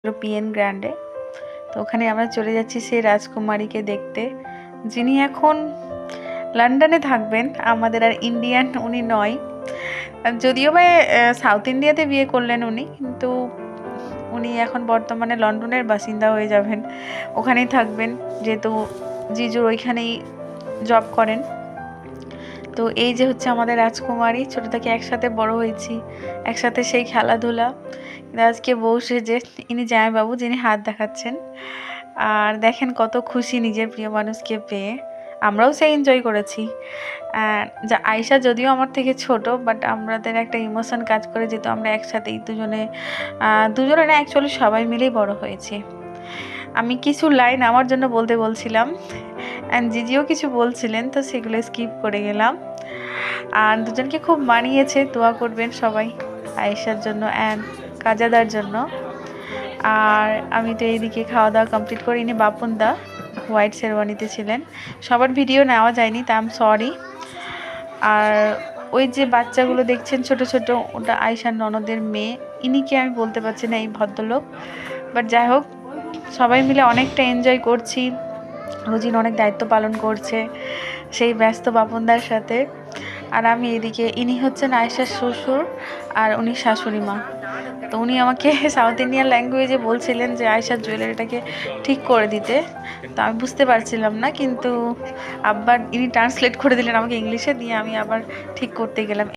European Grande. তো ওখানে আমরা চলে যাচ্ছি সেই রাজকুমারীকে দেখতে, যিনি এখন লন্ডনে থাকবেন। আমাদের আর ইন্ডিয়ান উনি নয়, যদিও বা সাউথ ইন্ডিয়াতে বিয়ে করলেন উনি, কিন্তু উনি এখন বর্তমানে লন্ডনের বাসিন্দা হয়ে যাবেন, ওখানেই থাকবেন, যেহেতু জিজুর ওইখানেই জব করেন। তো এই যে হচ্ছে আমাদের রাজকুমারী, ছোটো থেকে একসাথে বড় হয়েছি, একসাথে সেই খেলাধুলা। আজকে বউ সেজে ইনি জামাইবাবু, যিনি হাত দেখাচ্ছেন। আর দেখেন কত খুশি নিজের প্রিয় মানুষকে পেয়ে, আমরাও সেই এনজয় করেছি। যা আয়শা যদিও আমার থেকে ছোট, বাট আমাদের একটা ইমোশন কাজ করে, যেহেতু আমরা একসাথেই দুজনে না অ্যাকচুয়ালি সবাই মিলেই বড় হয়েছি। আমি কিছু লাইন আমার জন্য বলতে বলছিলাম, অ্যান্ড জিজিও কিছু বলছিলেন, তো সেগুলো স্কিপ করে গেলাম। আর দুজনকে খুব মানিয়েছে, দোয়া করবেন সবাই আয়েশার জন্য অ্যান্ড কাজাদার জন্য। আর আমি তো এইদিকে খাওয়া দাওয়া কমপ্লিট করিনি, বাপন দা হোয়াইট শেরওয়ানিতে ছিলেন, সবার ভিডিও নেওয়া যায়নি, তা আমি সরি। আর ওই যে বাচ্চাগুলো দেখছেন ছোট ছোট, ওটা আয়েশার ননদের মেয়ে, ইনিকে আমি বলতে পারছি না এই ভদ্রলোক, বাট যাই হোক সবাই মিলে অনেকটা এনজয় করছি। রোজিন অনেক দায়িত্ব পালন করছে সেই ব্যস্ত বাপনদার সাথে। আর আমি এদিকে, ইনি হচ্ছেন আয়েশার শ্বশুর আর উনি শাশুড়ি মা। তো উনি আমাকে সাউথ ইন্ডিয়ান ল্যাঙ্গুয়েজে বলছিলেন যে আয়েশার জুয়েলারিটাকে ঠিক করে দিতে, তো আমি বুঝতে পারছিলাম না, কিন্তু আবার ইনি ট্রান্সলেট করে দিলেন আমাকে ইংলিশে, দিয়ে আমি আবার ঠিক করতে গেলাম।